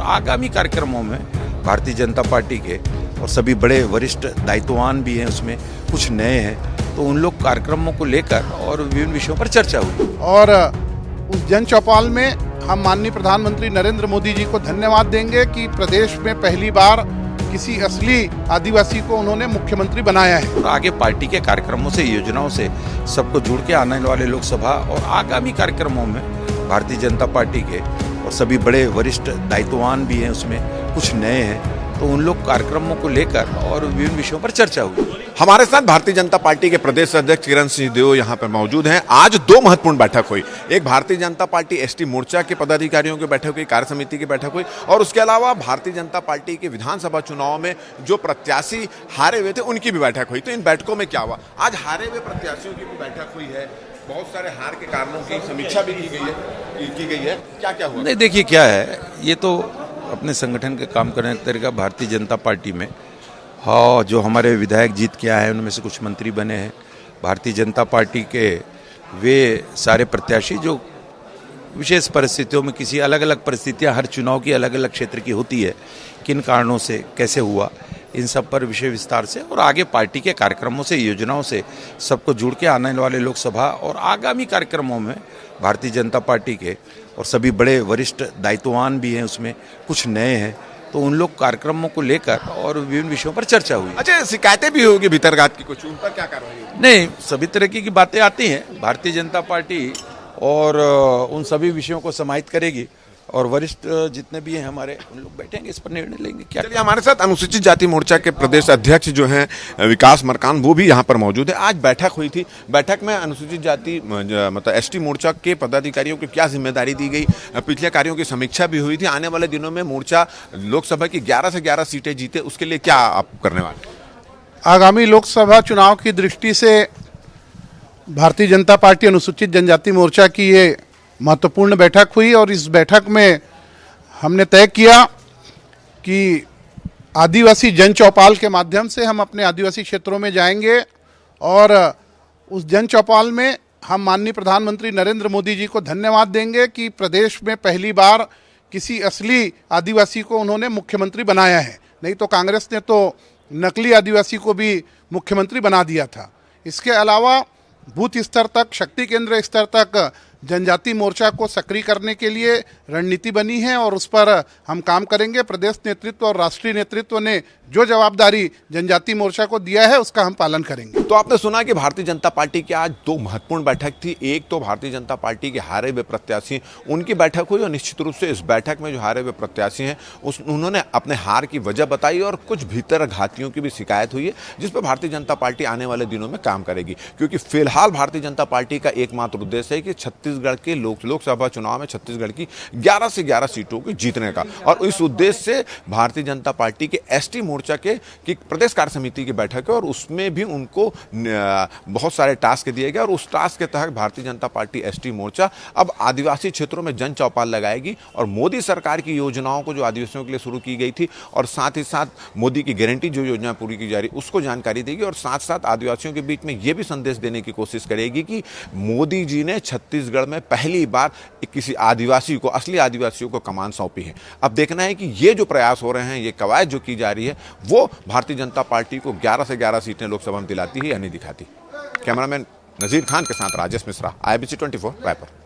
आगामी कार्यक्रमों में भारतीय जनता पार्टी के और सभी बड़े वरिष्ठ दायित्ववान भी हैं, उसमें कुछ नए हैं, तो उन लोग कार्यक्रमों को लेकर और विभिन्न विषयों पर चर्चा हुई। और उस जन चौपाल में हम माननीय प्रधानमंत्री नरेंद्र मोदी जी को धन्यवाद देंगे कि प्रदेश में पहली बार किसी असली आदिवासी को उन्होंने मुख्यमंत्री बनाया है। और आगे पार्टी के कार्यक्रमों से, योजनाओं से सबको जुड़ के आने वाले लोकसभा और आगामी कार्यक्रमों में भारतीय जनता पार्टी के और सभी बड़े वरिष्ठ दायित्ववान भी हैं, उसमें कुछ नए हैं, तो उन लोग कार्यक्रमों को लेकर और विभिन्न विषयों पर चर्चा हुई। हमारे साथ भारतीय जनता पार्टी के प्रदेश अध्यक्ष किरण सिंह देव यहाँ पर मौजूद हैं। आज दो महत्वपूर्ण बैठक हुई। एक भारतीय जनता पार्टी एसटी मोर्चा के पदाधिकारियों की बैठक हुई, कार्य समिति की बैठक हुई, और उसके अलावा भारतीय जनता पार्टी के विधानसभा चुनाव में जो प्रत्याशी हारे हुए थे उनकी भी बैठक हुई। तो इन बैठकों में क्या हुआ? आज हारे हुए प्रत्याशियों की भी बैठक हुई है, बहुत सारे हार के कारणों की समीक्षा भी की गई है। क्या क्या हुआ? नहीं, देखिए क्या है, ये तो अपने संगठन के काम करने का तरीका भारतीय जनता पार्टी में। हाँ, जो हमारे विधायक जीत के आए हैं उनमें से कुछ मंत्री बने हैं। भारतीय जनता पार्टी के वे सारे प्रत्याशी जो विशेष परिस्थितियों में, किसी अलग अलग परिस्थितियां हर चुनाव की अलग अलग क्षेत्र की होती है, किन कारणों से कैसे हुआ, इन सब पर विषय विस्तार से और आगे पार्टी के कार्यक्रमों से, योजनाओं से सबको जुड़ के आने वाले लोकसभा और आगामी कार्यक्रमों में भारतीय जनता पार्टी के और सभी बड़े वरिष्ठ दायित्ववान भी हैं, उसमें कुछ नए हैं, तो उन लोग कार्यक्रमों को लेकर और विभिन्न विषयों पर चर्चा हुई। अच्छा, शिकायतें भी होगी भीतरघात की कुछ, उन पर क्या कार्रवाई होगी? नहीं, सभी तरह की बातें आती हैं। भारतीय जनता पार्टी और उन सभी विषयों को समाहित करेगी और वरिष्ठ जितने भी हैं हमारे, उन लोग बैठेंगे, इस पर निर्णय लेंगे। क्या चलिए, हमारे साथ अनुसूचित जाति मोर्चा के प्रदेश अध्यक्ष जो हैं विकास मरकान, वो भी यहाँ पर मौजूद है। आज बैठक हुई थी। बैठक में अनुसूचित जाति मतलब एसटी मोर्चा के पदाधिकारियों को क्या जिम्मेदारी दी गई, पिछले कार्यों की समीक्षा भी हुई थी। आने वाले दिनों में मोर्चा लोकसभा की 11 से 11 सीटें जीते, उसके लिए क्या आप करने वाले? आगामी लोकसभा चुनाव की दृष्टि से भारतीय जनता पार्टी अनुसूचित जनजाति मोर्चा की ये महत्वपूर्ण बैठक हुई और इस बैठक में हमने तय किया कि आदिवासी जन चौपाल के माध्यम से हम अपने आदिवासी क्षेत्रों में जाएंगे और उस जन चौपाल में हम माननीय प्रधानमंत्री नरेंद्र मोदी जी को धन्यवाद देंगे कि प्रदेश में पहली बार किसी असली आदिवासी को उन्होंने मुख्यमंत्री बनाया है। नहीं तो कांग्रेस ने तो नकली आदिवासी को भी मुख्यमंत्री बना दिया था। इसके अलावा बूथ स्तर तक, शक्ति केंद्र स्तर तक जनजाति मोर्चा को सक्रिय करने के लिए रणनीति बनी है और उस पर हम काम करेंगे। प्रदेश नेतृत्व और राष्ट्रीय नेतृत्व ने जो जवाबदारी जनजाति मोर्चा को दिया है उसका हम पालन करेंगे। तो आपने सुना कि भारतीय जनता पार्टी की आज दो महत्वपूर्ण बैठक थी। एक तो भारतीय जनता पार्टी के हारे हुए प्रत्याशी, उनकी बैठक हुई और निश्चित रूप से इस बैठक में जो हारे हुए प्रत्याशी हैं उन्होंने अपने हार की वजह बताई और कुछ भीतर घातियों की भी शिकायत हुई है, जिस पर भारतीय जनता पार्टी आने वाले दिनों में काम करेगी। क्योंकि फिलहाल भारतीय जनता पार्टी का एकमात्र उद्देश्य है कि छत्तीसगढ़ के लोकसभा चुनाव में छत्तीसगढ़ की 11 से 11 सीटों को जीतने का, और इस उद्देश्य से भारतीय जनता पार्टी के एसटी मोर्चा की प्रदेश कार्य समिति की बैठक है और उसमें भी उनको बहुत सारे टास्क दिए गए और उस टास्क के तहत भारतीय जनता पार्टी एसटी मोर्चा अब आदिवासी क्षेत्रों में जन चौपाल लगाएगी और मोदी सरकार की योजनाओं को जो आदिवासियों के लिए शुरू की गई थी और साथ ही साथ मोदी की गारंटी जो योजना पूरी की जा रही उसको जानकारी देगी और साथ साथ आदिवासियों के बीच में यह भी संदेश देने की कोशिश करेगी कि मोदी जी ने छत्तीसगढ़ में पहली बार किसी आदिवासी को, असली आदिवासियों को कमान सौंपी है। अब देखना है कि ये जो प्रयास हो रहे हैं, ये कवायद जो की जा रही है, वो भारतीय जनता पार्टी को 11 से 11 सीटें लोकसभा में दिलाती है या नहीं दिखाती। कैमरामैन नजीर खान के साथ राजेश मिश्रा, IBC 24 रायपुर।